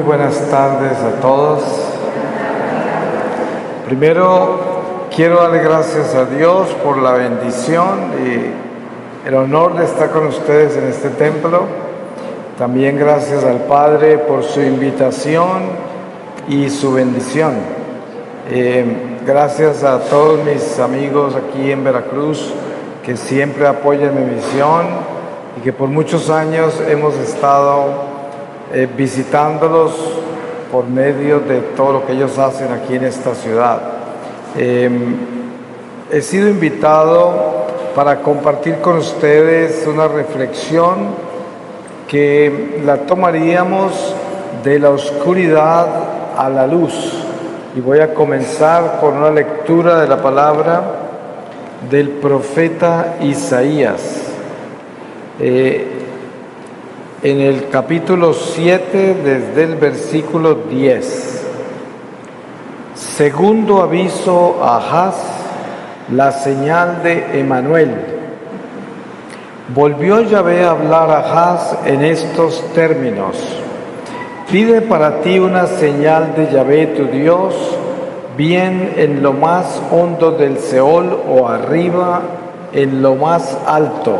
Muy buenas tardes a todos. Primero quiero darle gracias a Dios por la bendición y el honor de estar con ustedes en este templo. También gracias al Padre por su invitación y su bendición. Gracias a todos mis amigos aquí en Veracruz que siempre apoyan mi misión y que por muchos años hemos estado visitándolos por medio de todo lo que ellos hacen aquí en esta ciudad. He sido invitado para compartir con ustedes una reflexión que la tomaríamos de la oscuridad a la luz. Y voy a comenzar con una lectura de la palabra del profeta Isaías. En el capítulo 7, desde el versículo 10. Segundo aviso a Ahaz, la señal de Emmanuel. Volvió Yahvé a hablar a Ahaz en estos términos: pide para ti una señal de Yahvé tu Dios, bien en lo más hondo del Seol o arriba en lo más alto.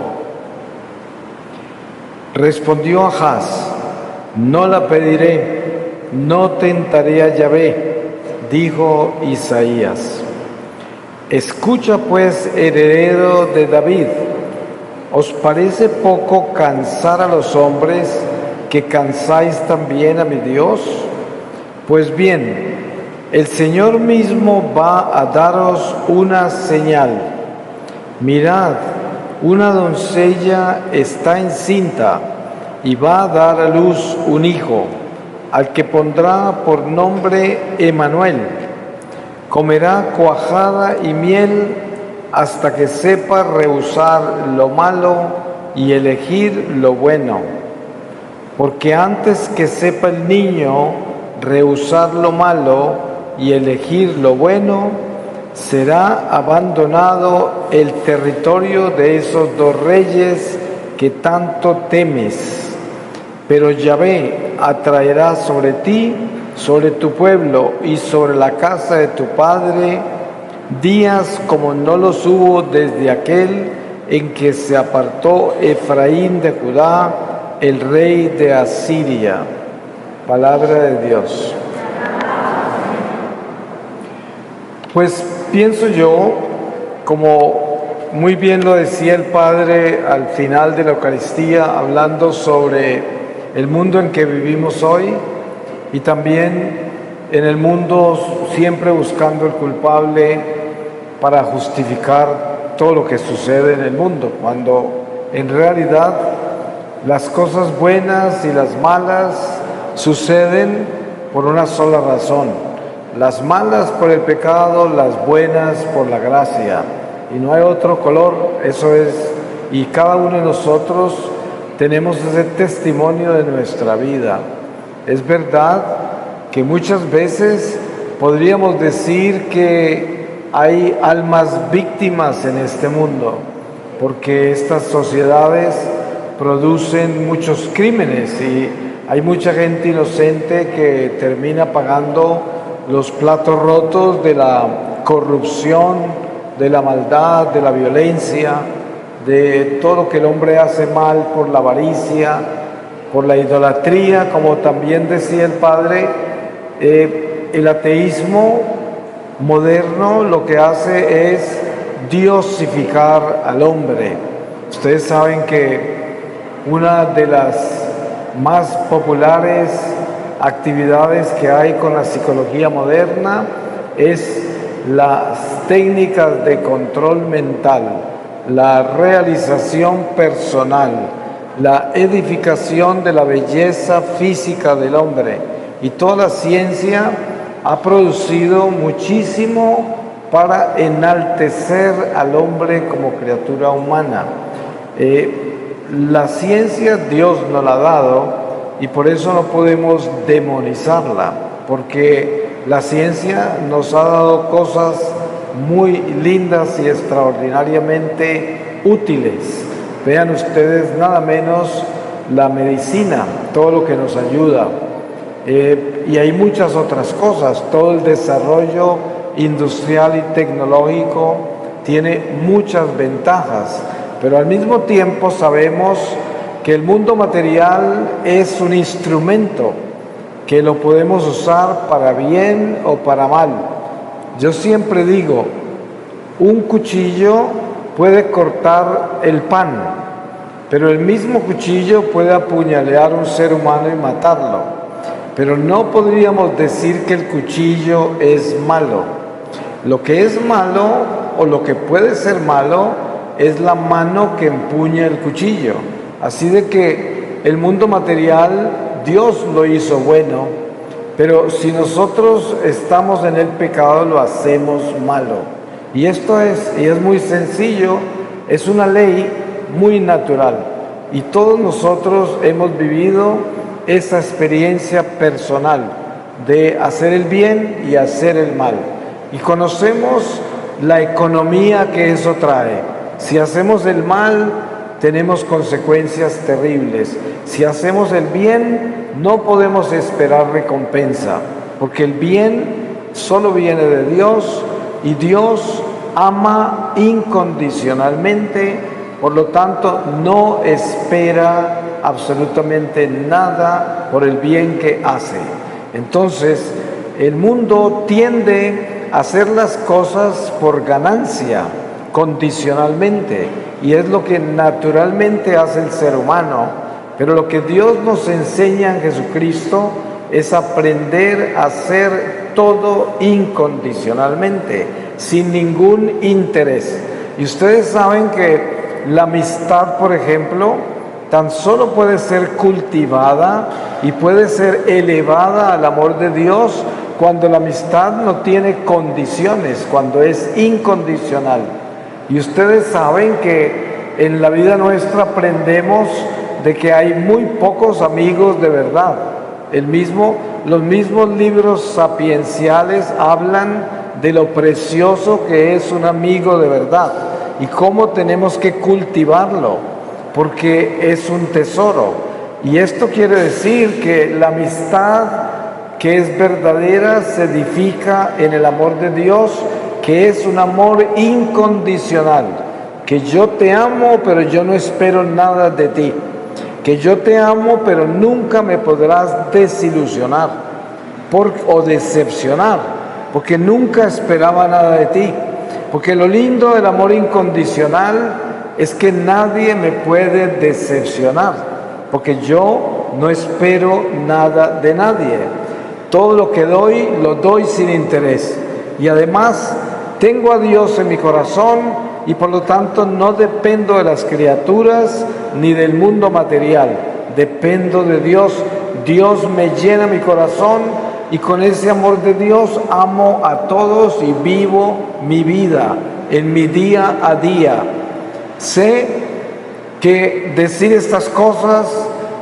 Respondió Ahaz: no la pediré, no tentaré a Yahvé. Dijo Isaías: escucha pues, heredero de David, ¿os parece poco cansar a los hombres, que cansáis también a mi Dios? Pues bien, el Señor mismo va a daros una señal. Mirad, una doncella está encinta y va a dar a luz un hijo, al que pondrá por nombre Emmanuel. Comerá cuajada y miel hasta que sepa rehusar lo malo y elegir lo bueno. Porque antes que sepa el niño rehusar lo malo y elegir lo bueno, será abandonado el territorio de esos dos reyes que tanto temes. Pero Yahvé atraerá sobre ti, sobre tu pueblo y sobre la casa de tu padre, días como no los hubo desde aquel en que se apartó Efraín de Judá, el rey de Asiria. Palabra de Dios. Pues pienso yo, como muy bien lo decía el Padre al final de la Eucaristía, hablando sobre el mundo en que vivimos hoy y también en el mundo siempre buscando el culpable para justificar todo lo que sucede en el mundo, cuando en realidad las cosas buenas y las malas suceden por una sola razón. Las malas por el pecado, las buenas por la gracia. Y no hay otro color, eso es. Y cada uno de nosotros tenemos ese testimonio de nuestra vida. Es verdad que muchas veces podríamos decir que hay almas víctimas en este mundo, porque estas sociedades producen muchos crímenes y hay mucha gente inocente que termina pagando los platos rotos de la corrupción, de la maldad, de la violencia, de todo lo que el hombre hace mal por la avaricia, por la idolatría, como también decía el Padre. El ateísmo moderno lo que hace es diosificar al hombre. Ustedes saben que una de las más populares actividades que hay con la psicología moderna es las técnicas de control mental, la realización personal, la edificación de la belleza física del hombre. Y toda la ciencia ha producido muchísimo para enaltecer al hombre como criatura humana. La ciencia Dios nos la ha dado y por eso no podemos demonizarla, porque la ciencia nos ha dado cosas muy lindas y extraordinariamente útiles. Vean ustedes nada menos la medicina, todo lo que nos ayuda. y hay muchas otras cosas. Todo el desarrollo industrial y tecnológico tiene muchas ventajas, pero al mismo tiempo sabemos que el mundo material es un instrumento que lo podemos usar para bien o para mal. Yo siempre digo, un cuchillo puede cortar el pan, pero el mismo cuchillo puede apuñalear a un ser humano y matarlo. Pero no podríamos decir que el cuchillo es malo. Lo que es malo o lo que puede ser malo es la mano que empuña el cuchillo. Así de que el mundo material, Dios lo hizo bueno, pero si nosotros estamos en el pecado, lo hacemos malo. Y esto es muy sencillo, es una ley muy natural. Y todos nosotros hemos vivido esa experiencia personal de hacer el bien y hacer el mal. Y conocemos la economía que eso trae. Si hacemos el mal, tenemos consecuencias terribles. Si hacemos el bien, no podemos esperar recompensa, porque el bien solo viene de Dios y Dios ama incondicionalmente, por lo tanto no espera absolutamente nada por el bien que hace. Entonces, el mundo tiende a hacer las cosas por ganancia, condicionalmente, y es lo que naturalmente hace el ser humano. Pero lo que Dios nos enseña en Jesucristo es aprender a hacer todo incondicionalmente, sin ningún interés. Y ustedes saben que la amistad, por ejemplo, tan solo puede ser cultivada y puede ser elevada al amor de Dios cuando la amistad no tiene condiciones, cuando es incondicional. Y ustedes saben que en la vida nuestra aprendemos de que hay muy pocos amigos de verdad. Los mismos libros sapienciales hablan de lo precioso que es un amigo de verdad y cómo tenemos que cultivarlo, porque es un tesoro. Y esto quiere decir que la amistad que es verdadera se edifica en el amor de Dios, que es un amor incondicional, que yo te amo, pero yo no espero nada de ti, que yo te amo, pero nunca me podrás desilusionar o decepcionar, porque nunca esperaba nada de ti. Porque lo lindo del amor incondicional es que nadie me puede decepcionar, porque yo no espero nada de nadie. Todo lo que doy, lo doy sin interés. Y además, tengo a Dios en mi corazón y por lo tanto no dependo de las criaturas ni del mundo material. Dependo de Dios. Dios me llena mi corazón y con ese amor de Dios amo a todos y vivo mi vida en mi día a día. Sé que decir estas cosas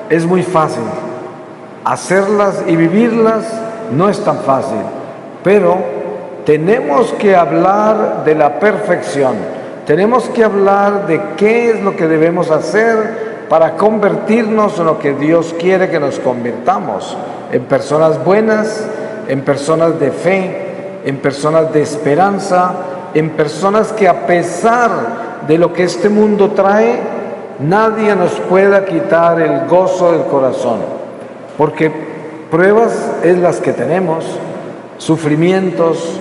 es muy fácil. Hacerlas y vivirlas no es tan fácil, pero tenemos que hablar de la perfección, tenemos que hablar de qué es lo que debemos hacer para convertirnos en lo que Dios quiere que nos convirtamos, en personas buenas, en personas de fe, en personas de esperanza, en personas que a pesar de lo que este mundo trae, nadie nos pueda quitar el gozo del corazón, porque pruebas es las que tenemos, sufrimientos,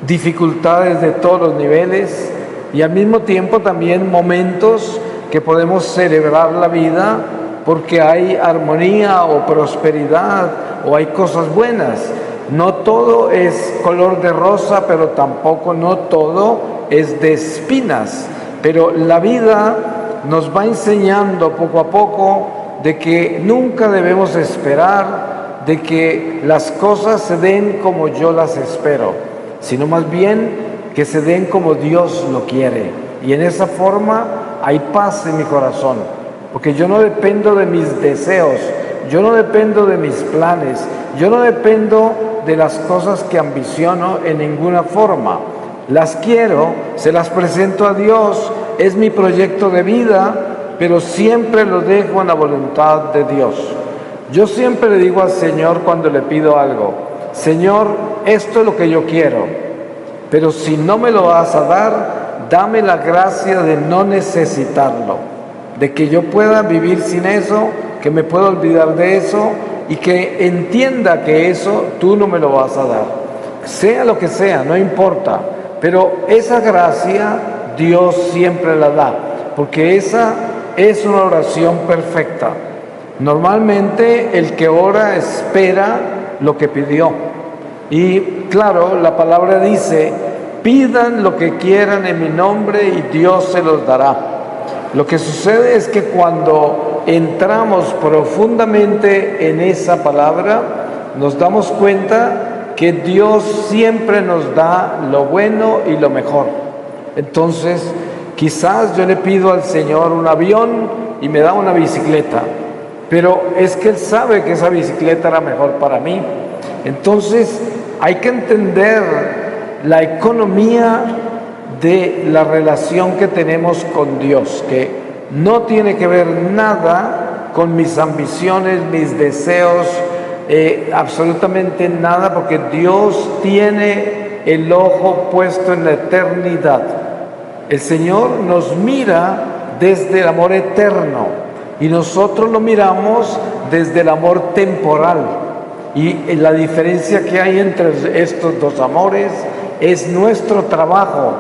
dificultades de todos los niveles y al mismo tiempo también momentos que podemos celebrar la vida porque hay armonía o prosperidad o hay cosas buenas. No todo es color de rosa, pero tampoco no todo es de espinas. Pero la vida nos va enseñando poco a poco de que nunca debemos esperar de que las cosas se den como yo las espero, sino más bien que se den como Dios lo quiere. Y en esa forma hay paz en mi corazón, porque yo no dependo de mis deseos, yo no dependo de mis planes, yo no dependo de las cosas que ambiciono en ninguna forma. Las quiero, se las presento a Dios, es mi proyecto de vida, pero siempre lo dejo en la voluntad de Dios. Yo siempre le digo al Señor cuando le pido algo: Señor, esto es lo que yo quiero, pero si no me lo vas a dar, dame la gracia de no necesitarlo, de que yo pueda vivir sin eso, que me pueda olvidar de eso y que entienda que eso tú no me lo vas a dar. Sea lo que sea, no importa, pero esa gracia Dios siempre la da, porque esa es una oración perfecta. Normalmente el que ora espera lo que pidió. Y claro, la palabra dice: pidan lo que quieran en mi nombre y Dios se los dará. Lo que sucede es que cuando entramos profundamente en esa palabra, nos damos cuenta que Dios siempre nos da lo bueno y lo mejor. Entonces, quizás yo le pido al Señor un avión y me da una bicicleta, pero es que Él sabe que esa bicicleta era mejor para mí. Entonces, hay que entender la economía de la relación que tenemos con Dios, que no tiene que ver nada con mis ambiciones, mis deseos, absolutamente nada, porque Dios tiene el ojo puesto en la eternidad. El Señor nos mira desde el amor eterno y nosotros lo miramos desde el amor temporal. Y la diferencia que hay entre estos dos amores es nuestro trabajo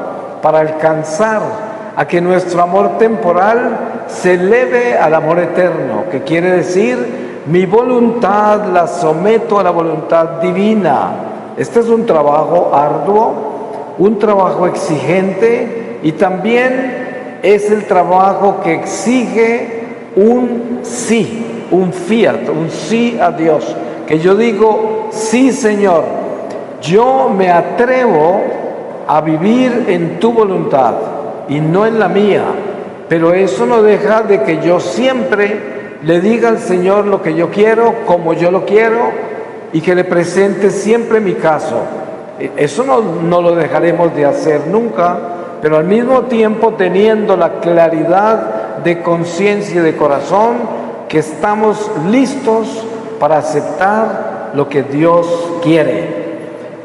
para alcanzar a que nuestro amor temporal se eleve al amor eterno, que quiere decir: mi voluntad la someto a la voluntad divina. Este es un trabajo arduo, un trabajo exigente, y también es el trabajo que exige un sí, un fiat, un sí a Dios. Que yo digo: sí, Señor, yo me atrevo a vivir en tu voluntad y no en la mía, pero eso no deja de que yo siempre le diga al Señor lo que yo quiero, como yo lo quiero, y que le presente siempre mi caso. Eso no lo dejaremos de hacer nunca, pero al mismo tiempo teniendo la claridad de conciencia y de corazón que estamos listos para aceptar lo que Dios quiere.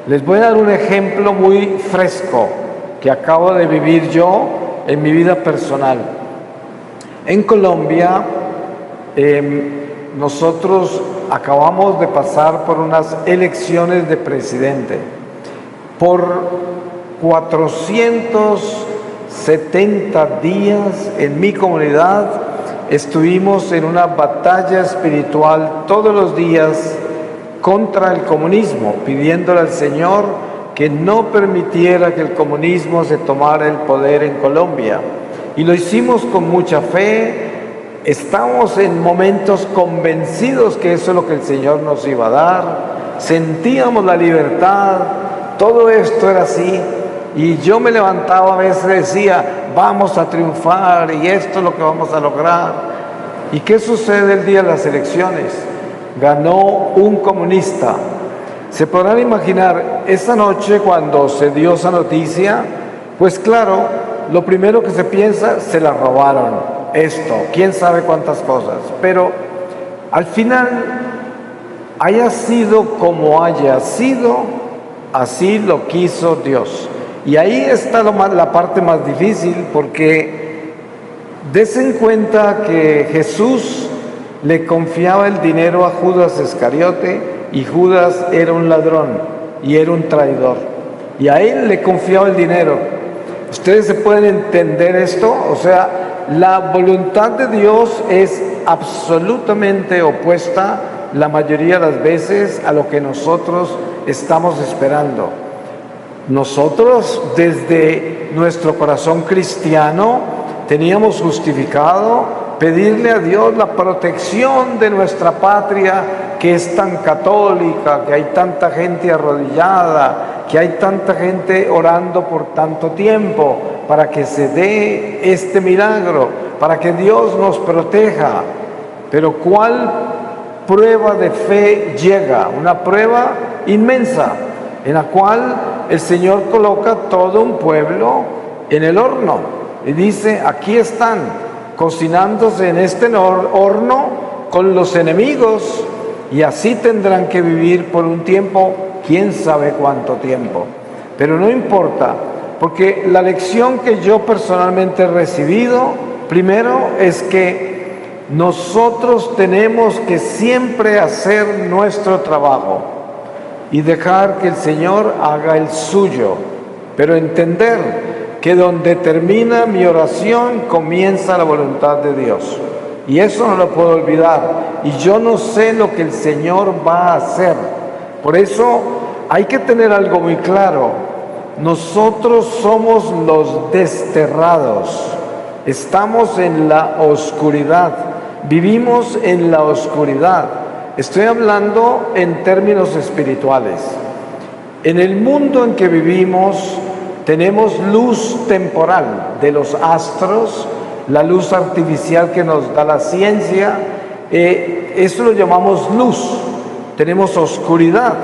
Les voy a dar un ejemplo muy fresco que acabo de vivir yo en mi vida personal. En Colombia, nosotros acabamos de pasar por unas elecciones de presidente. Por 470 días en mi comunidad estuvimos en una batalla espiritual todos los días contra el comunismo, pidiéndole al Señor que no permitiera que el comunismo se tomara el poder en Colombia. Y lo hicimos con mucha fe. Estamos en momentos convencidos que eso es lo que el Señor nos iba a dar. Sentíamos la libertad. Todo esto era así. Y yo me levantaba a veces y decía: vamos a triunfar y esto es lo que vamos a lograr. ¿Y qué sucede el día de las elecciones? Ganó un comunista. Se podrán imaginar, esa noche cuando se dio esa noticia, pues claro, lo primero que se piensa: se la robaron, esto, quién sabe cuántas cosas. Pero al final, haya sido como haya sido, así lo quiso Dios. Y ahí está la parte más difícil, porque des en cuenta que Jesús le confiaba el dinero a Judas Iscariote, y Judas era un ladrón y era un traidor, y a él le confiaba el dinero. ¿Ustedes se pueden entender esto? O sea, la voluntad de Dios es absolutamente opuesta la mayoría de las veces a lo que nosotros estamos esperando. Nosotros, desde nuestro corazón cristiano, teníamos justificado pedirle a Dios la protección de nuestra patria, que es tan católica, que hay tanta gente arrodillada, que hay tanta gente orando por tanto tiempo, para que se dé este milagro, para que Dios nos proteja. Pero ¿cuál prueba de fe llega? Una prueba inmensa, en la cual el Señor coloca todo un pueblo en el horno y dice: aquí están cocinándose en este horno con los enemigos y así tendrán que vivir por un tiempo, quién sabe cuánto tiempo. Pero no importa, porque la lección que yo personalmente he recibido, primero, es que nosotros tenemos que siempre hacer nuestro trabajo y dejar que el Señor haga el suyo, pero entender que donde termina mi oración comienza la voluntad de Dios. Y eso no lo puedo olvidar. Y yo no sé lo que el Señor va a hacer. Por eso hay que tener algo muy claro. Nosotros somos los desterrados. Estamos en la oscuridad. Vivimos en la oscuridad. Estoy hablando en términos espirituales. En el mundo en que vivimos tenemos luz temporal de los astros, la luz artificial que nos da la ciencia. Eso lo llamamos luz. Tenemos oscuridad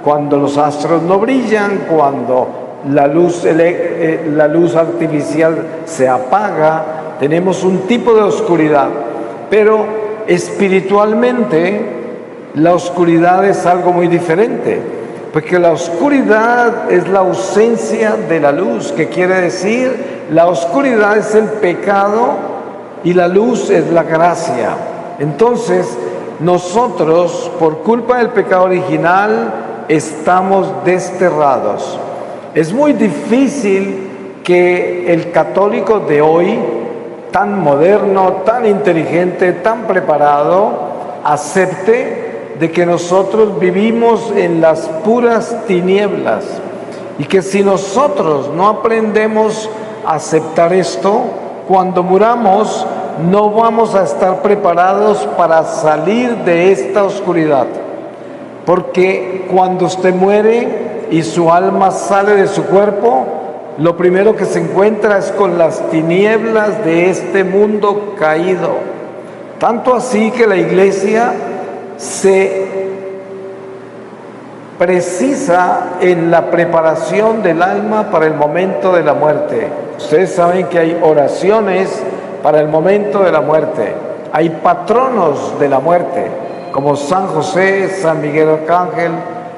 cuando los astros no brillan, cuando la luz artificial se apaga. Tenemos un tipo de oscuridad. Pero espiritualmente la oscuridad es algo muy diferente, porque la oscuridad es la ausencia de la luz, que quiere decir, la oscuridad es el pecado y la luz es la gracia. Entonces, nosotros, por culpa del pecado original, estamos desterrados. Es muy difícil que el católico de hoy, tan moderno, tan inteligente, tan preparado, acepte de que nosotros vivimos en las puras tinieblas y que si nosotros no aprendemos a aceptar esto, cuando muramos no vamos a estar preparados para salir de esta oscuridad, porque cuando usted muere y su alma sale de su cuerpo, lo primero que se encuentra es con las tinieblas de este mundo caído. Tanto así que la iglesia se precisa en la preparación del alma para el momento de la muerte. Ustedes saben que hay oraciones para el momento de la muerte. Hay patronos de la muerte, como San José, San Miguel Arcángel,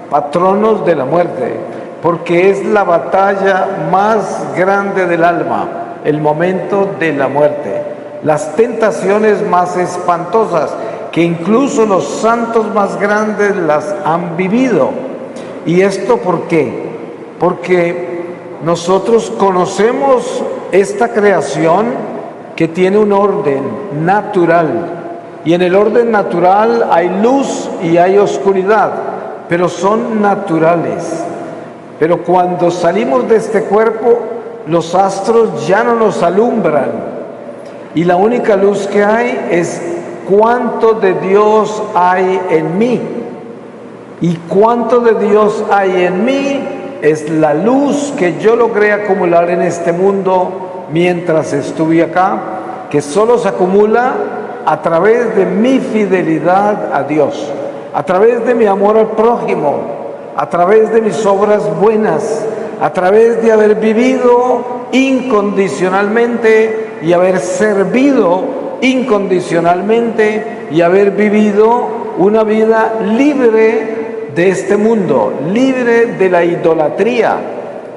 patronos de la muerte, porque es la batalla más grande del alma, el momento de la muerte. Las tentaciones más espantosas, que incluso los santos más grandes las han vivido. ¿Y esto por qué? Porque nosotros conocemos esta creación que tiene un orden natural. Y en el orden natural hay luz y hay oscuridad, pero son naturales. Pero cuando salimos de este cuerpo, los astros ya no nos alumbran. Y la única luz que hay es cuánto de Dios hay en mí. Y cuánto de Dios hay en mí es la luz que yo logré acumular en este mundo mientras estuve acá, que solo se acumula a través de mi fidelidad a Dios, a través de mi amor al prójimo, a través de mis obras buenas, a través de haber vivido incondicionalmente y haber servido incondicionalmente y haber vivido una vida libre de este mundo, libre de la idolatría,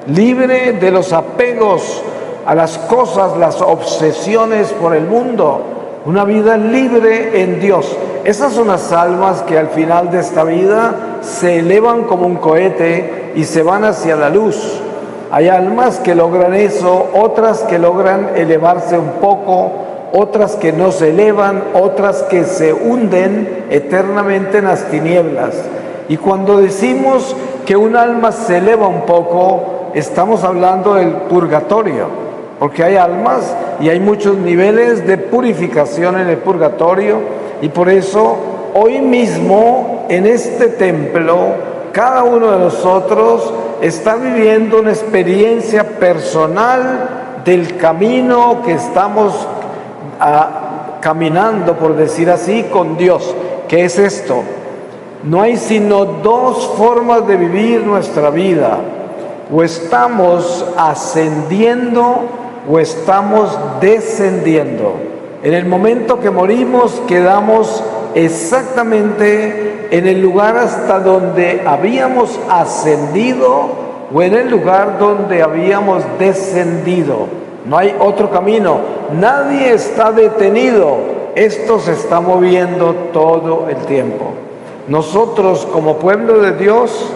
libre de los apegos a las cosas, las obsesiones por el mundo, una vida libre en Dios. Esas son las almas que al final de esta vida se elevan como un cohete y se van hacia la luz. Hay almas que logran eso, otras que logran elevarse un poco, otras que no se elevan, otras que se hunden eternamente en las tinieblas. Y cuando decimos que un alma se eleva un poco, estamos hablando del purgatorio, porque hay almas y hay muchos niveles de purificación en el purgatorio, y por eso hoy mismo en este templo cada uno de nosotros está viviendo una experiencia personal del camino que estamos caminando, por decir así, con Dios. ¿Qué es esto? No hay sino dos formas de vivir nuestra vida: o estamos ascendiendo o estamos descendiendo. En el momento que morimos quedamos exactamente ¿En el lugar hasta donde habíamos ascendido o en el lugar donde habíamos descendido? No hay otro camino. Nadie está detenido. Esto se está moviendo todo el tiempo. Nosotros, como pueblo de Dios,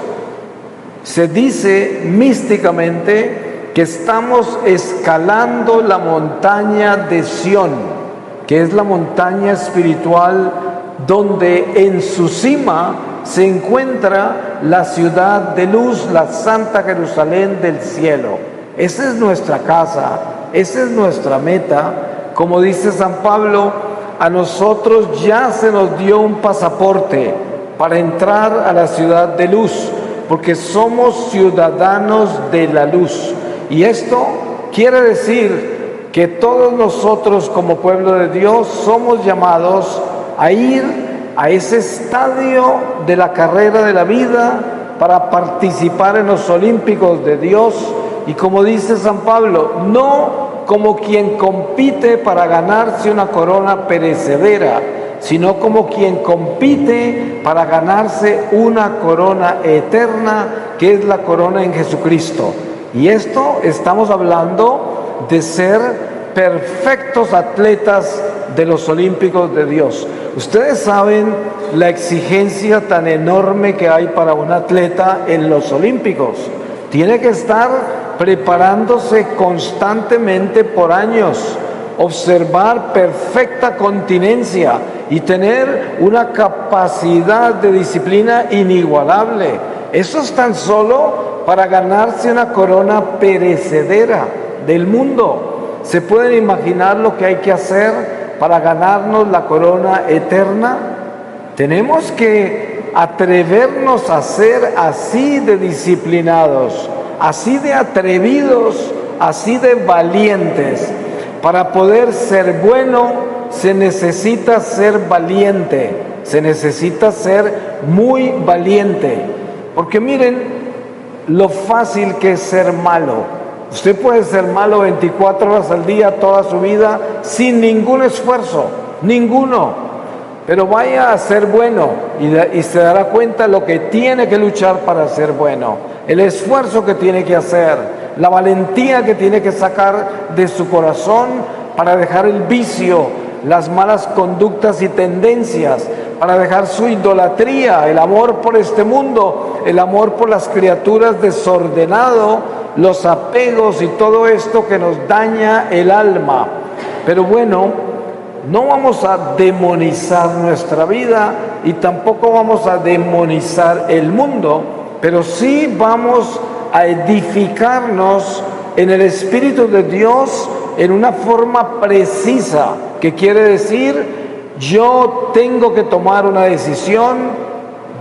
se dice místicamente que estamos escalando la montaña de Sión, que es la montaña espiritual donde en su cima se encuentra la ciudad de luz, la Santa Jerusalén del cielo. Esa es nuestra casa, esa es nuestra meta. Como dice San Pablo, a nosotros ya se nos dio un pasaporte para entrar a la ciudad de luz, porque somos ciudadanos de la luz. Y esto quiere decir que todos nosotros como pueblo de Dios somos llamados a ir a ese estadio de la carrera de la vida para participar en los olímpicos de Dios. Y como dice San Pablo, no como quien compite para ganarse una corona perecedera, sino como quien compite para ganarse una corona eterna, que es la corona en Jesucristo. Y esto estamos hablando de ser perfectos atletas de los olímpicos de Dios. Ustedes saben la exigencia tan enorme que hay para un atleta en los olímpicos. Tiene que estar preparándose constantemente por años, observar perfecta continencia y tener una capacidad de disciplina inigualable. Eso es tan solo para ganarse una corona perecedera del mundo. ¿Se pueden imaginar lo que hay que hacer para ganarnos la corona eterna? Tenemos que atrevernos a ser así de disciplinados, así de atrevidos, así de valientes. Para poder ser bueno se necesita ser valiente, se necesita ser muy valiente. Porque miren lo fácil que es ser malo. Usted puede ser malo 24 horas al día, toda su vida, sin ningún esfuerzo, ninguno. Pero vaya a ser bueno y se dará cuenta lo que tiene que luchar para ser bueno, el esfuerzo que tiene que hacer, la valentía que tiene que sacar de su corazón para dejar el vicio, las malas conductas y tendencias, para dejar su idolatría, el amor por este mundo, el amor por las criaturas desordenado, los apegos y todo esto que nos daña el alma. Pero bueno, no vamos a demonizar nuestra vida y tampoco vamos a demonizar el mundo, pero sí vamos a edificarnos en el Espíritu de Dios en una forma precisa, que quiere decir, yo tengo que tomar una decisión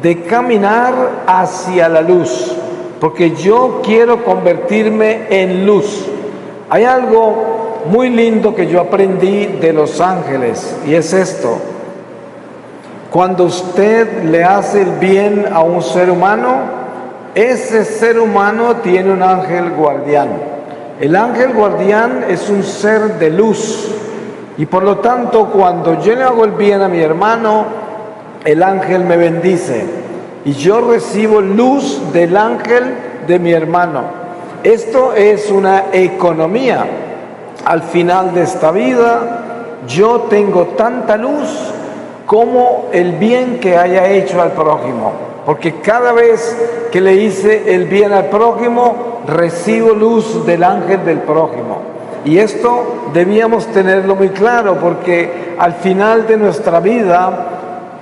de caminar hacia la luz, porque yo quiero convertirme en luz. Hay algo muy lindo que yo aprendí de los ángeles, y es esto: cuando usted le hace el bien a un ser humano, ese ser humano tiene un ángel guardián. El ángel guardián es un ser de luz, y por lo tanto cuando yo le hago el bien a mi hermano, el ángel me bendice y yo recibo luz del ángel de mi hermano. Esto es una economía. Al final de esta vida, yo tengo tanta luz como el bien que haya hecho al prójimo, porque cada vez que le hice el bien al prójimo, recibo luz del ángel del prójimo. Y esto debíamos tenerlo muy claro, porque al final de nuestra vida,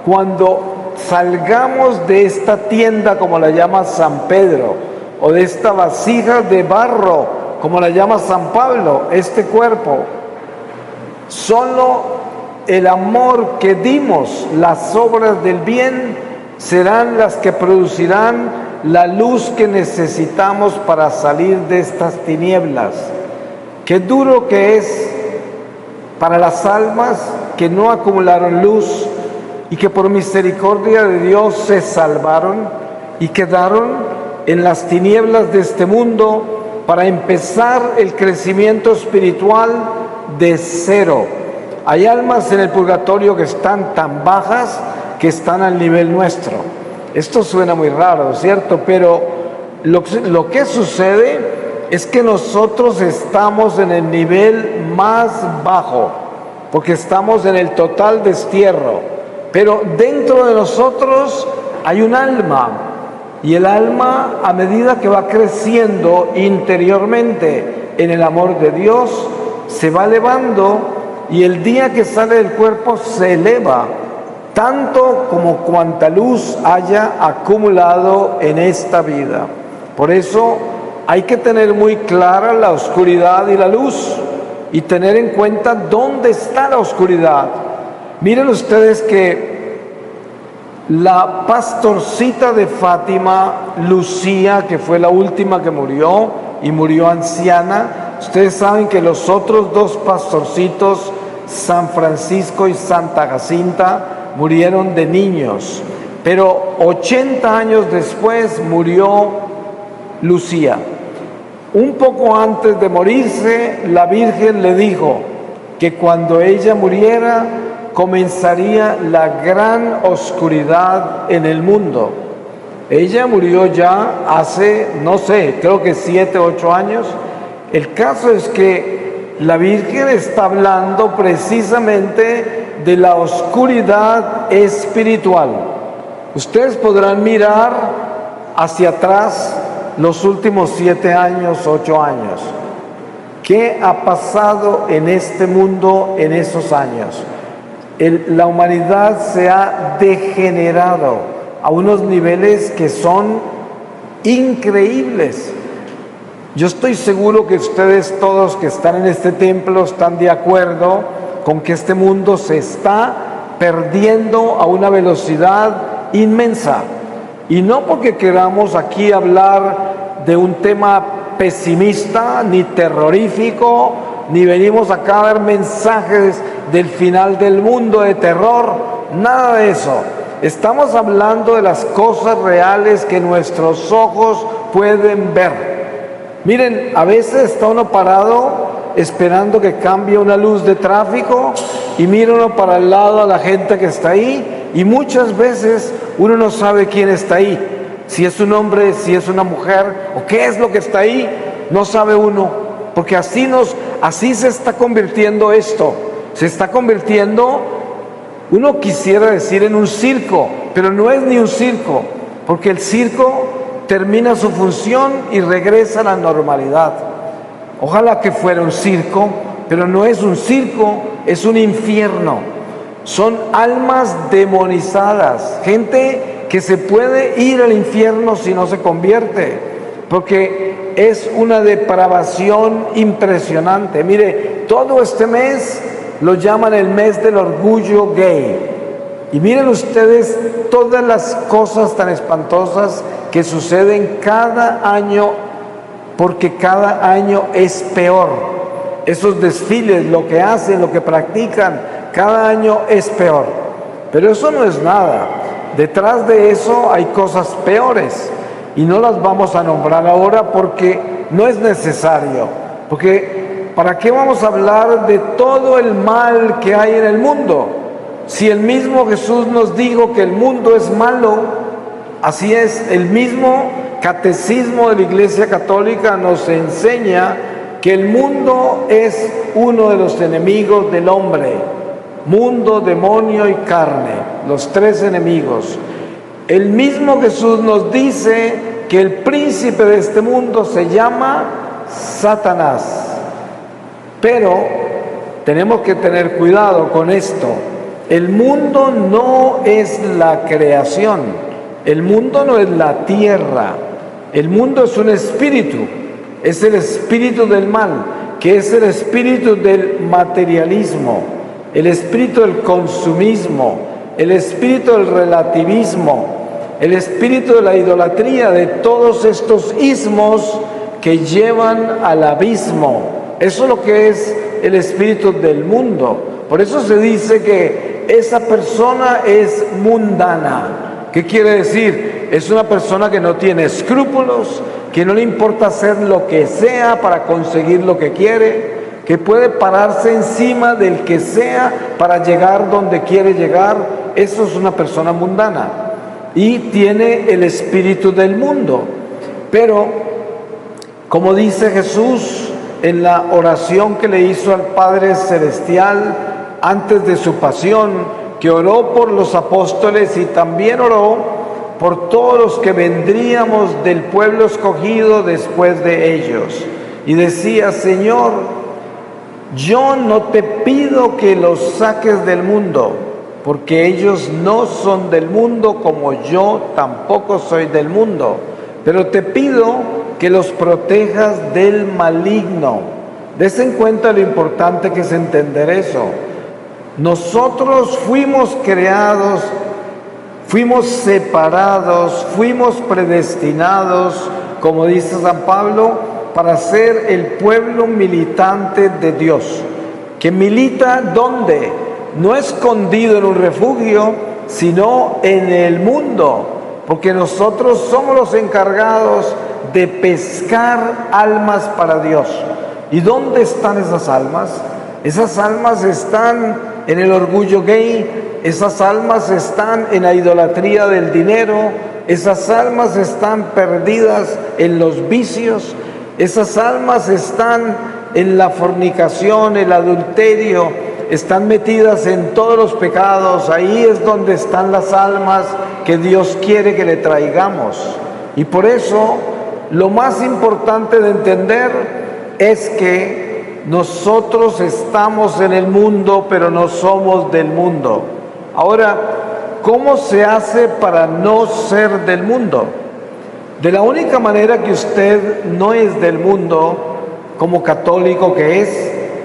cuando salgamos de esta tienda, como la llama San Pedro, o de esta vasija de barro, como la llama San Pablo, este cuerpo, solo el amor que dimos, las obras del bien, serán las que producirán la luz que necesitamos para salir de estas tinieblas. Qué duro que es para las almas que no acumularon luz y que por misericordia de Dios se salvaron y quedaron en las tinieblas de este mundo, para empezar el crecimiento espiritual de cero. Hay almas en el purgatorio que están tan bajas que están al nivel nuestro. Esto suena muy raro, ¿cierto? Pero lo que sucede es que nosotros estamos en el nivel más bajo, porque estamos en el total destierro. Pero dentro de nosotros hay un alma, y el alma, a medida que va creciendo interiormente en el amor de Dios, se va elevando, y el día que sale del cuerpo se eleva, tanto como cuanta luz haya acumulado en esta vida. Por eso hay que tener muy clara la oscuridad y la luz, y tener en cuenta dónde está la oscuridad. Miren ustedes que la pastorcita de Fátima, Lucía, que fue la última que murió y murió anciana, ustedes saben que los otros dos pastorcitos, San Francisco y Santa Jacinta, murieron de niños, pero 80 años después murió Lucía. Un poco antes de morirse, la Virgen le dijo que cuando ella muriera comenzaría la gran oscuridad en el mundo. Ella murió ya hace, no sé, creo que 7, 8 años. El caso es que la Virgen está hablando precisamente de la oscuridad espiritual. Ustedes podrán mirar hacia atrás los últimos 7 años, 8 años. ¿Qué ha pasado en este mundo en esos años? La humanidad se ha degenerado a unos niveles que son increíbles. Yo estoy seguro que ustedes todos que están en este templo están de acuerdo con que este mundo se está perdiendo a una velocidad inmensa. Y no porque queramos aquí hablar de un tema pesimista, ni terrorífico, ni venimos acá a dar mensajes del final del mundo de terror, nada de eso. Estamos hablando de las cosas reales que nuestros ojos pueden ver. Miren, a veces está uno parado esperando que cambie una luz de tráfico y mira uno para el lado a la gente que está ahí, y muchas veces uno no sabe quién está ahí, si es un hombre, si es una mujer, o qué es lo que está ahí, no sabe uno, porque así se está convirtiendo esto. Se está convirtiendo, uno quisiera decir, en un circo, pero no es ni un circo, porque el circo termina su función y regresa a la normalidad. Ojalá que fuera un circo, pero no es un circo, es un infierno. Son almas demonizadas, gente que se puede ir al infierno si no se convierte, porque es una depravación impresionante. Mire, todo este mes lo llaman el mes del orgullo gay. Y miren ustedes todas las cosas tan espantosas que suceden cada año, porque cada año es peor. Esos desfiles, lo que hacen, lo que practican, cada año es peor. Pero eso no es nada. Detrás de eso hay cosas peores. Y no las vamos a nombrar ahora porque no es necesario. Porque ¿para qué vamos a hablar de todo el mal que hay en el mundo? Si el mismo Jesús nos dijo que el mundo es malo, así es, el mismo catecismo de la Iglesia Católica nos enseña que el mundo es uno de los enemigos del hombre. Mundo, demonio y carne, los tres enemigos. El mismo Jesús nos dice que el príncipe de este mundo se llama Satanás. Pero tenemos que tener cuidado con esto. El mundo no es la creación, el mundo no es la tierra, el mundo es un espíritu, es el espíritu del mal, que es el espíritu del materialismo, el espíritu del consumismo, el espíritu del relativismo, el espíritu de la idolatría, de todos estos ismos que llevan al abismo. Eso es lo que es el espíritu del mundo. Por eso se dice que esa persona es mundana. ¿Qué quiere decir? Es una persona que no tiene escrúpulos, que no le importa hacer lo que sea para conseguir lo que quiere, que puede pararse encima del que sea para llegar donde quiere llegar. Eso es una persona mundana y tiene el espíritu del mundo. Pero, como dice Jesús en la oración que le hizo al Padre Celestial antes de su pasión, que oró por los apóstoles y también oró por todos los que vendríamos del pueblo escogido después de ellos. Y decía: Señor, yo no te pido que los saques del mundo, porque ellos no son del mundo como yo tampoco soy del mundo, pero te pido que los protejas del maligno. Des en cuenta lo importante que es entender eso. Nosotros fuimos creados, fuimos separados, fuimos predestinados, como dice San Pablo, para ser el pueblo militante de Dios. ¿Que milita dónde? No escondido en un refugio, sino en el mundo, porque nosotros somos los encargados de pescar almas para Dios. ¿Y dónde están esas almas? Esas almas están en el orgullo gay, esas almas están en la idolatría del dinero, esas almas están perdidas en los vicios, esas almas están en la fornicación, el adulterio, están metidas en todos los pecados. Ahí es donde están las almas que Dios quiere que le traigamos. Y por eso, lo más importante de entender es que nosotros estamos en el mundo, pero no somos del mundo. Ahora, ¿cómo se hace para no ser del mundo? De la única manera que usted no es del mundo, como católico que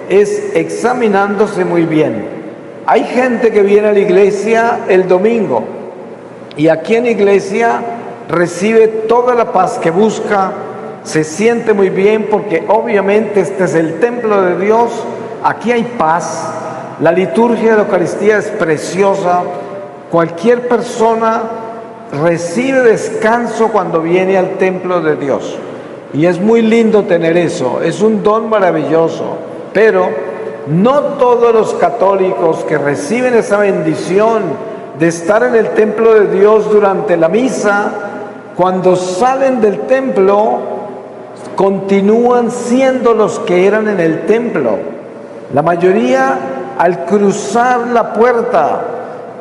es examinándose muy bien. Hay gente que viene a la iglesia el domingo y aquí en la iglesia recibe toda la paz que busca, se siente muy bien porque obviamente este es el templo de Dios, aquí hay paz, la liturgia de la Eucaristía es preciosa, cualquier persona recibe descanso cuando viene al templo de Dios y es muy lindo tener eso, es un don maravilloso, pero no todos los católicos que reciben esa bendición de estar en el templo de Dios durante la misa, cuando salen del templo continúan siendo los que eran en el templo. La mayoría, al cruzar la puerta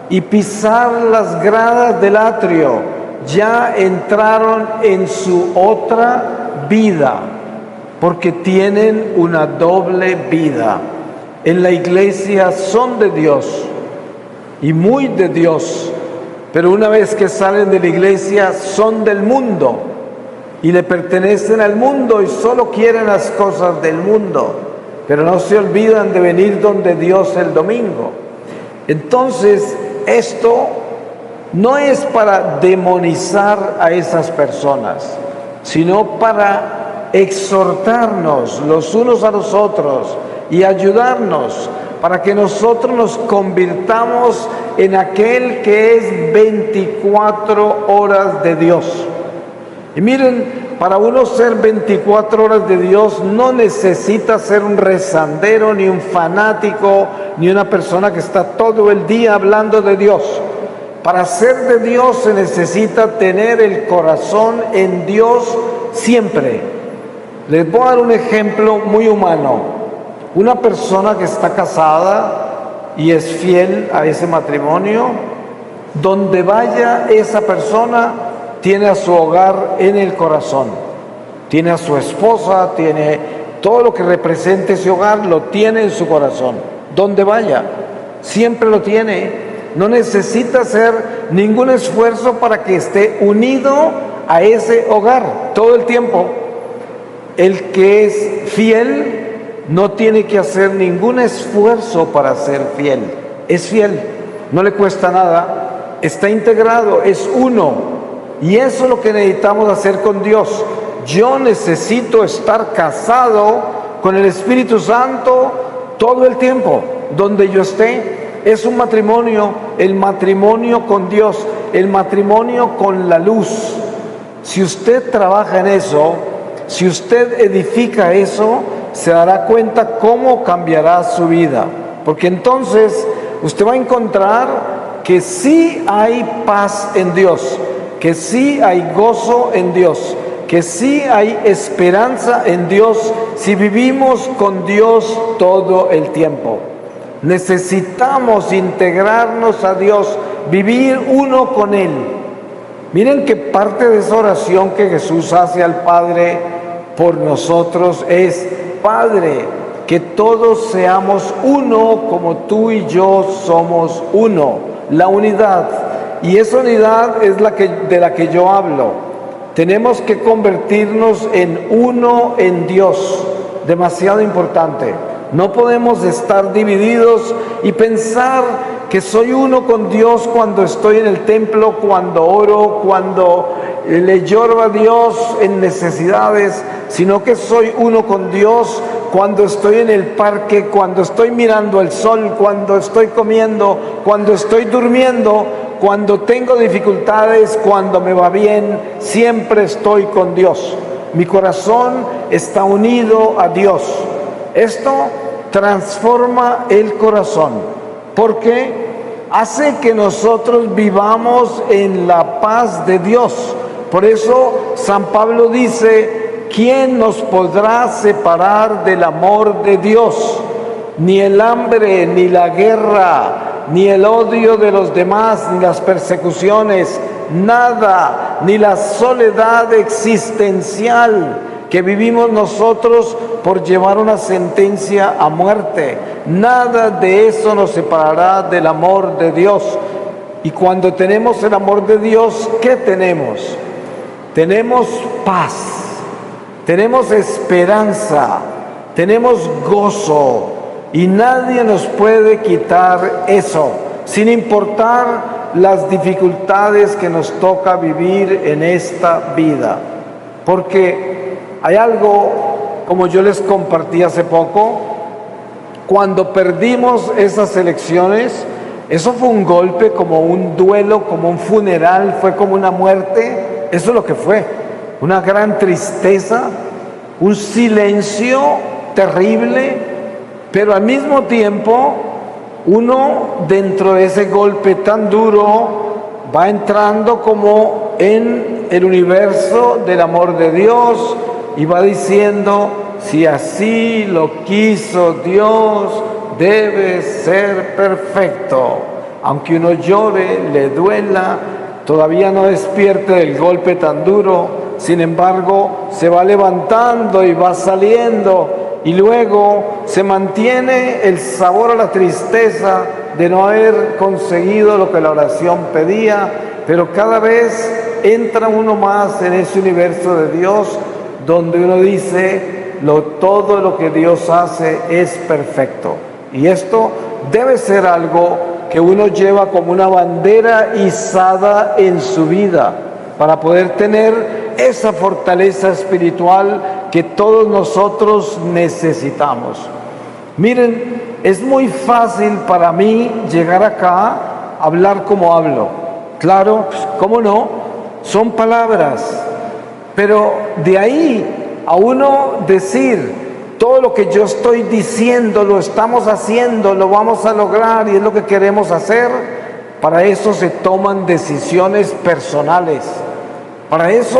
y pisar las gradas del atrio, ya entraron en su otra vida, porque tienen una doble vida. En la iglesia son de Dios y muy de Dios, pero una vez que salen de la iglesia son del mundo y le pertenecen al mundo y solo quieren las cosas del mundo, pero no se olvidan de venir donde Dios el domingo. Entonces, esto no es para demonizar a esas personas, sino para exhortarnos los unos a los otros y ayudarnos para que nosotros nos convirtamos en aquel que es 24 horas de Dios. Y miren, para uno ser 24 horas de Dios no necesita ser un rezandero, ni un fanático, ni una persona que está todo el día hablando de Dios. Para ser de Dios se necesita tener el corazón en Dios siempre. Les voy a dar un ejemplo muy humano. Una persona que está casada y es fiel a ese matrimonio, donde vaya esa persona, tiene a su hogar en el corazón, tiene a su esposa, tiene todo lo que represente ese hogar, lo tiene en su corazón, donde vaya, siempre lo tiene, no necesita hacer ningún esfuerzo para que esté unido a ese hogar todo el tiempo. El que es fiel no tiene que hacer ningún esfuerzo para ser fiel, es fiel, no le cuesta nada, está integrado, es uno. Y eso es lo que necesitamos hacer con Dios. Yo necesito estar casado con el Espíritu Santo todo el tiempo, donde yo esté. Es un matrimonio, el matrimonio con Dios, el matrimonio con la luz. Si usted trabaja en eso, si usted edifica eso, se dará cuenta cómo cambiará su vida. Porque entonces usted va a encontrar que sí hay paz en Dios, que sí hay gozo en Dios, que sí hay esperanza en Dios si vivimos con Dios todo el tiempo. Necesitamos integrarnos a Dios, vivir uno con Él. Miren que parte de esa oración que Jesús hace al Padre por nosotros es: Padre, que todos seamos uno como tú y yo somos uno, la unidad. Y esa unidad es de la que yo hablo. Tenemos que convertirnos en uno en Dios, demasiado importante. No podemos estar divididos y pensar que soy uno con Dios cuando estoy en el templo, cuando oro, cuando le lloro a Dios en necesidades, sino que soy uno con Dios cuando estoy en el parque, cuando estoy mirando el sol, cuando estoy comiendo, cuando estoy durmiendo, cuando tengo dificultades, cuando me va bien, siempre estoy con Dios. Mi corazón está unido a Dios. Esto transforma el corazón porque hace que nosotros vivamos en la paz de Dios. Por eso San Pablo dice: ¿quién nos podrá separar del amor de Dios? Ni el hambre, ni la guerra, ni el odio de los demás, ni las persecuciones, nada, ni la soledad existencial que vivimos nosotros por llevar una sentencia a muerte. Nada de eso nos separará del amor de Dios. Y cuando tenemos el amor de Dios, ¿qué tenemos? Tenemos paz, tenemos esperanza, tenemos gozo. Y nadie nos puede quitar eso, sin importar las dificultades que nos toca vivir en esta vida. Porque hay algo, como yo les compartí hace poco, cuando perdimos esas elecciones, eso fue un golpe, como un duelo, como un funeral, fue como una muerte. Eso es lo que fue, una gran tristeza, un silencio terrible. Pero al mismo tiempo, uno dentro de ese golpe tan duro va entrando como en el universo del amor de Dios y va diciendo: si así lo quiso Dios, debe ser perfecto. Aunque uno llore, le duela, todavía no despierte del golpe tan duro, sin embargo, se va levantando y va saliendo. Y luego se mantiene el sabor a la tristeza de no haber conseguido lo que la oración pedía, pero cada vez entra uno más en ese universo de Dios, donde uno dice: todo lo que Dios hace es perfecto. Y esto debe ser algo que uno lleva como una bandera izada en su vida, para poder tener esa fortaleza espiritual que todos nosotros necesitamos. Miren, es muy fácil para mí llegar acá a hablar como hablo. Claro, ¿cómo no? Son palabras. Pero de ahí a uno decir: todo lo que yo estoy diciendo lo estamos haciendo, lo vamos a lograr y es lo que queremos hacer, para eso se toman decisiones personales. Para eso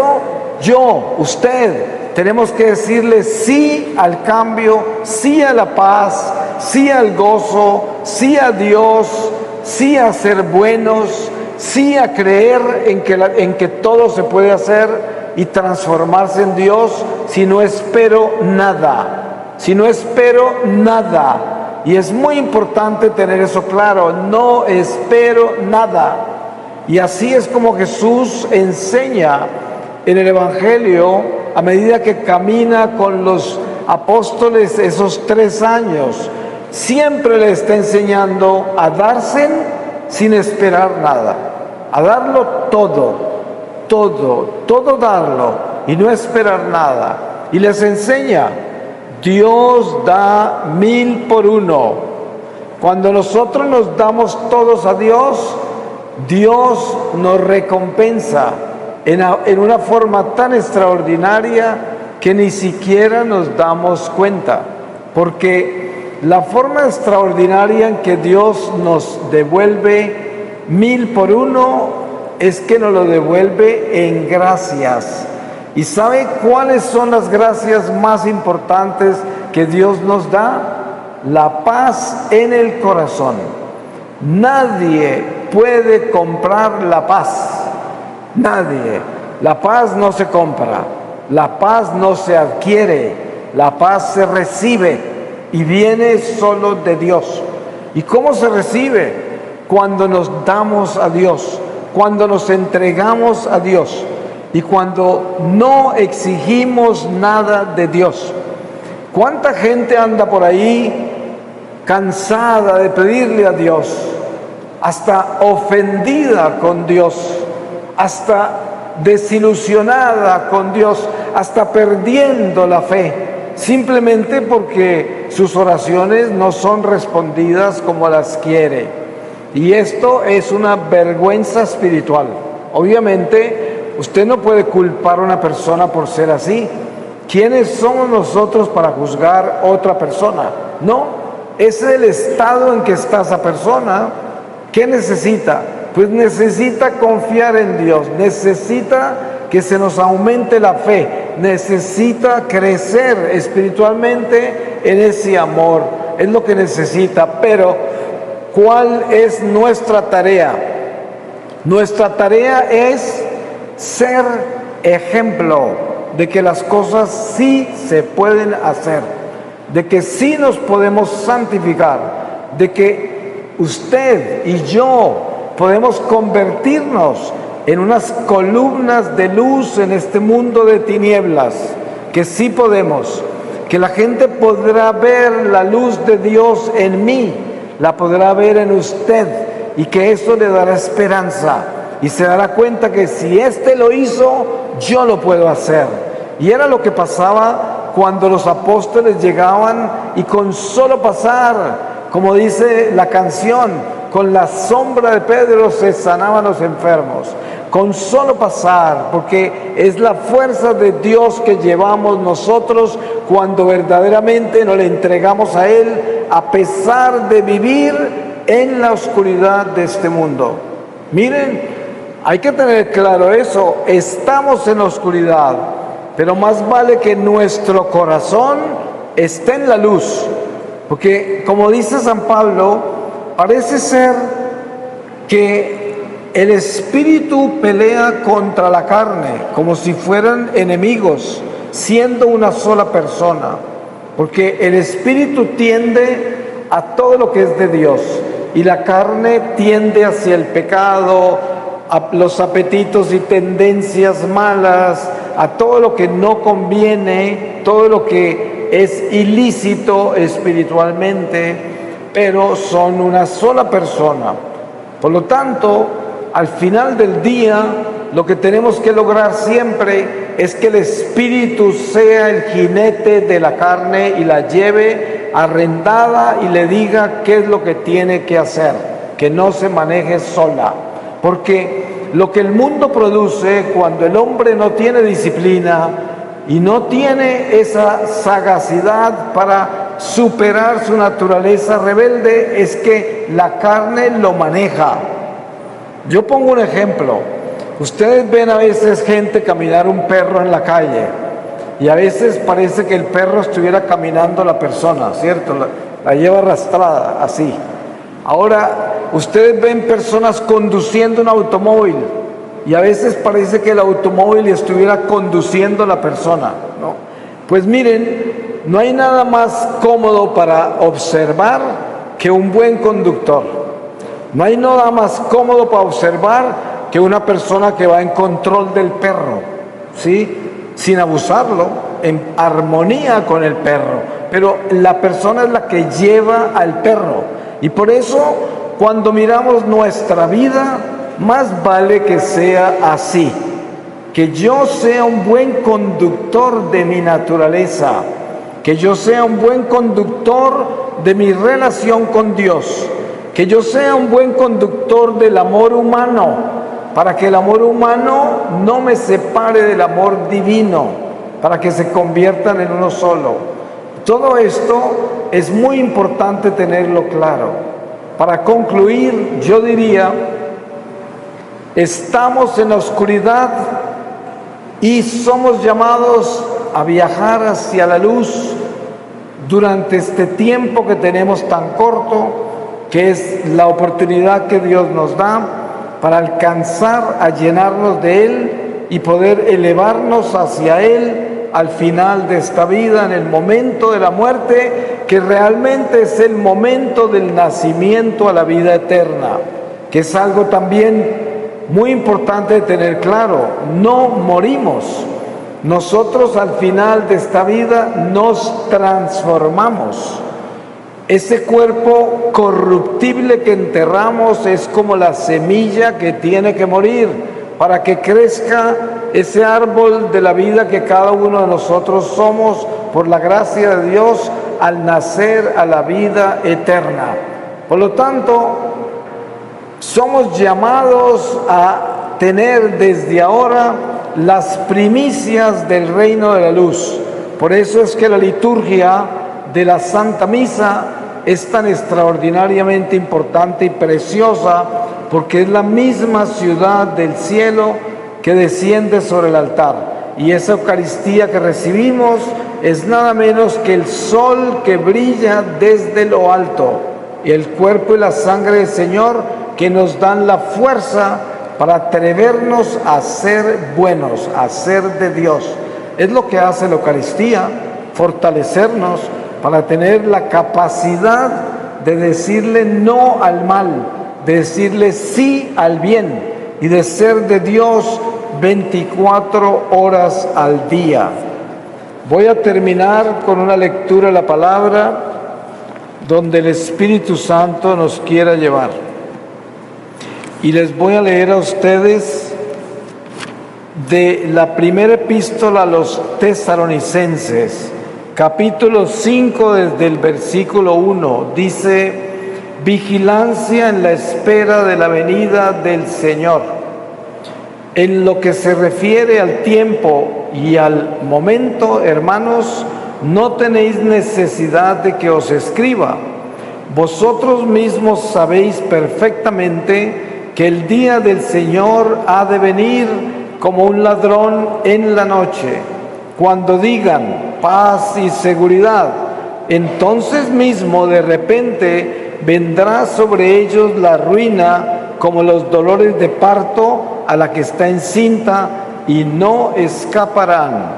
yo, usted, tenemos que decirle sí al cambio, sí a la paz, sí al gozo, sí a Dios, sí a ser buenos, sí a creer en que todo se puede hacer y transformarse en Dios, si no espero nada, si no espero nada. Y es muy importante tener eso claro: no espero nada. Y así es como Jesús enseña en el Evangelio a medida que camina con los apóstoles esos 3 años. Siempre le está enseñando a darse sin esperar nada, a darlo todo darlo y no esperar nada. Y les enseña: Dios da 1000 por 1. Cuando nosotros nos damos todos a Dios, Dios nos recompensa en una forma tan extraordinaria que ni siquiera nos damos cuenta, porque la forma extraordinaria en que Dios nos devuelve 1000 por uno es que nos lo devuelve en gracias. ¿Y sabe cuáles son las gracias más importantes que Dios nos da? La paz en el corazón. Nadie puede comprar la paz. Nadie. La paz no se compra. La paz no se adquiere. La paz se recibe y viene solo de Dios. ¿Y cómo se recibe? Cuando nos damos a Dios, cuando nos entregamos a Dios y cuando no exigimos nada de Dios. ¿Cuánta gente anda por ahí cansada de pedirle a Dios, hasta ofendida con Dios, hasta desilusionada con Dios, hasta perdiendo la fe, simplemente porque sus oraciones no son respondidas como las quiere? Y esto es una vergüenza espiritual. Obviamente, usted no puede culpar a una persona por ser así. ¿Quiénes somos nosotros para juzgar a otra persona? No. Es el estado en que está esa persona. ¿Qué necesita? Pues necesita confiar en Dios, necesita que se nos aumente la fe, necesita crecer espiritualmente en ese amor, es lo que necesita. Pero ¿cuál es nuestra tarea? Nuestra tarea es ser ejemplo de que las cosas sí se pueden hacer, de que sí nos podemos santificar, de que usted y yo podemos convertirnos en unas columnas de luz en este mundo de tinieblas, que sí podemos, que la gente podrá ver la luz de Dios en mí, la podrá ver en usted, y que eso le dará esperanza, y se dará cuenta que si éste lo hizo, yo lo puedo hacer. Y era lo que pasaba cuando los apóstoles llegaban y con solo pasar, como dice la canción, con la sombra de Pedro se sanaban los enfermos. Con solo pasar, porque es la fuerza de Dios que llevamos nosotros cuando verdaderamente nos le entregamos a Él, a pesar de vivir en la oscuridad de este mundo. Miren, hay que tener claro eso, estamos en la oscuridad, pero más vale que nuestro corazón esté en la luz, porque como dice San Pablo, parece ser que el espíritu pelea contra la carne, como si fueran enemigos, siendo una sola persona, porque el espíritu tiende a todo lo que es de Dios, y la carne tiende hacia el pecado, a los apetitos y tendencias malas, a todo lo que no conviene, todo lo que es ilícito espiritualmente, pero son una sola persona. Por lo tanto, al final del día, lo que tenemos que lograr siempre es que el espíritu sea el jinete de la carne y la lleve arrendada y le diga qué es lo que tiene que hacer, que no se maneje sola. Porque lo que el mundo produce cuando el hombre no tiene disciplina y no tiene esa sagacidad para superar su naturaleza rebelde, es que la carne lo maneja. Yo pongo un ejemplo. Ustedes ven a veces gente caminar un perro en la calle y a veces parece que el perro estuviera caminando a la persona, ¿cierto? La lleva arrastrada, así. Ahora, ustedes ven personas conduciendo un automóvil y a veces parece que el automóvil estuviera conduciendo a la persona, ¿no? Pues miren, no hay nada más cómodo para observar que un buen conductor. No hay nada más cómodo para observar que una persona que va en control del perro, ¿sí? Sin abusarlo, en armonía con el perro. Pero la persona es la que lleva al perro. Y por eso, cuando miramos nuestra vida, más vale que sea así. Que yo sea un buen conductor de mi naturaleza. Que yo sea un buen conductor de mi relación con Dios. Que yo sea un buen conductor del amor humano, para que el amor humano no me separe del amor divino. para que se conviertan en uno solo. Todo esto es muy importante tenerlo claro. Para concluir, yo diría, estamos en la oscuridad y somos llamados a viajar hacia la luz durante este tiempo que tenemos tan corto, que es la oportunidad que Dios nos da para alcanzar a llenarnos de Él y poder elevarnos hacia Él al final de esta vida, en el momento de la muerte, que realmente es el momento del nacimiento a la vida eterna, que es algo también muy importante de tener claro. No morimos. Nosotros al final de esta vida nos transformamos. Ese cuerpo corruptible que enterramos es como la semilla que tiene que morir para que crezca ese árbol de la vida que cada uno de nosotros somos por la gracia de Dios al nacer a la vida eterna. Por lo tanto, somos llamados a tener desde ahora las primicias del reino de la luz. Por eso es que la liturgia de la Santa Misa es tan extraordinariamente importante y preciosa, porque es la misma ciudad del cielo que desciende sobre el altar. Y esa Eucaristía que recibimos es nada menos que el sol que brilla desde lo alto, y el cuerpo y la sangre del Señor que nos dan la fuerza para atrevernos a ser buenos, a ser de Dios. Es lo que hace la Eucaristía, fortalecernos para tener la capacidad de decirle no al mal, de decirle sí al bien y de ser de Dios 24 horas al día. Voy a terminar con una lectura de la palabra donde el Espíritu Santo nos quiera llevar. Y les voy a leer a ustedes de la primera epístola a los Tesalonicenses, capítulo 5, desde el versículo 1. Dice: vigilancia en la espera de la venida del Señor. En lo que se refiere al tiempo y al momento, hermanos, no tenéis necesidad de que os escriba. Vosotros mismos sabéis perfectamente que el día del Señor ha de venir como un ladrón en la noche. Cuando digan paz y seguridad, entonces mismo de repente vendrá sobre ellos la ruina, como los dolores de parto a la que está encinta, y no escaparán.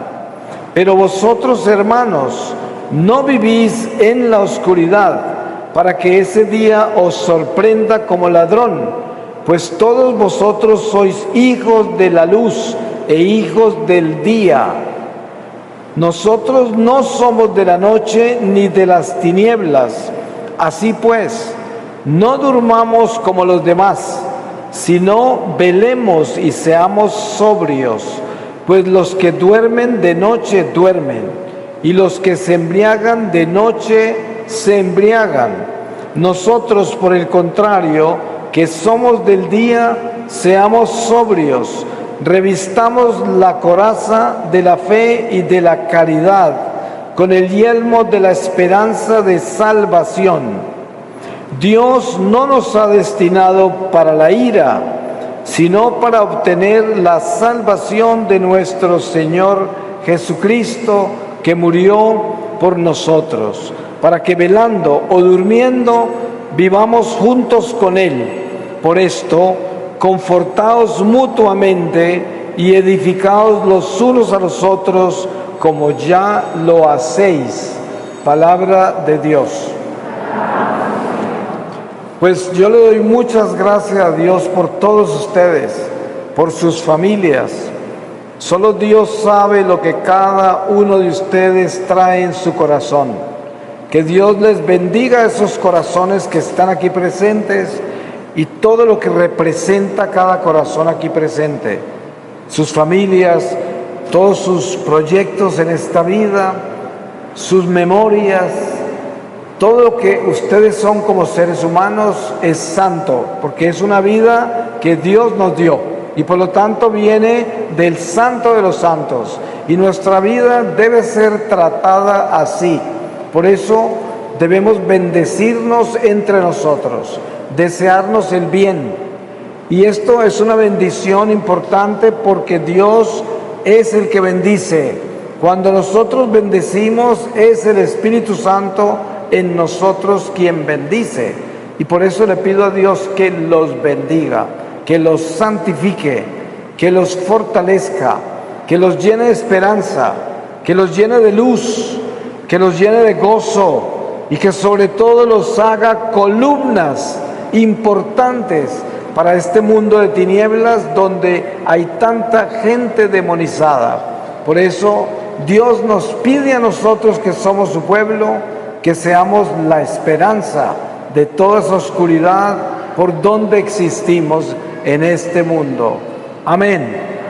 Pero vosotros, hermanos, no vivís en la oscuridad, para que ese día os sorprenda como ladrón, pues todos vosotros sois hijos de la luz e hijos del día. Nosotros no somos de la noche ni de las tinieblas. Así pues, no durmamos como los demás, sino velemos y seamos sobrios, pues los que duermen de noche duermen, y los que se embriagan de noche se embriagan. Nosotros, por el contrario, que somos del día, seamos sobrios, revistamos la coraza de la fe y de la caridad, con el yelmo de la esperanza de salvación. Dios no nos ha destinado para la ira, sino para obtener la salvación de nuestro Señor Jesucristo, que murió por nosotros, para que velando o durmiendo vivamos juntos con Él. Por esto, confortaos mutuamente y edificaos los unos a los otros, como ya lo hacéis. Palabra de Dios. Pues yo le doy muchas gracias a Dios por todos ustedes, por sus familias. Solo Dios sabe lo que cada uno de ustedes trae en su corazón. Que Dios les bendiga esos corazones que están aquí presentes y todo lo que representa cada corazón aquí presente. Sus familias, todos sus proyectos en esta vida, sus memorias, todo lo que ustedes son como seres humanos es santo, porque es una vida que Dios nos dio. y por lo tanto viene del Santo de los Santos. Y nuestra vida debe ser tratada así. Por eso debemos bendecirnos entre nosotros, desearnos el bien. Y esto es una bendición importante porque Dios es el que bendice. Cuando nosotros bendecimos, es el Espíritu Santo en nosotros quien bendice. Y por eso le pido a Dios que los bendiga, que los santifique, que los fortalezca, que los llene de esperanza, que los llene de luz, que los llene de gozo y que sobre todo los haga columnas importantes para este mundo de tinieblas donde hay tanta gente demonizada. Por eso Dios nos pide a nosotros que somos su pueblo, que seamos la esperanza de toda esa oscuridad por donde existimos en este mundo. Amén.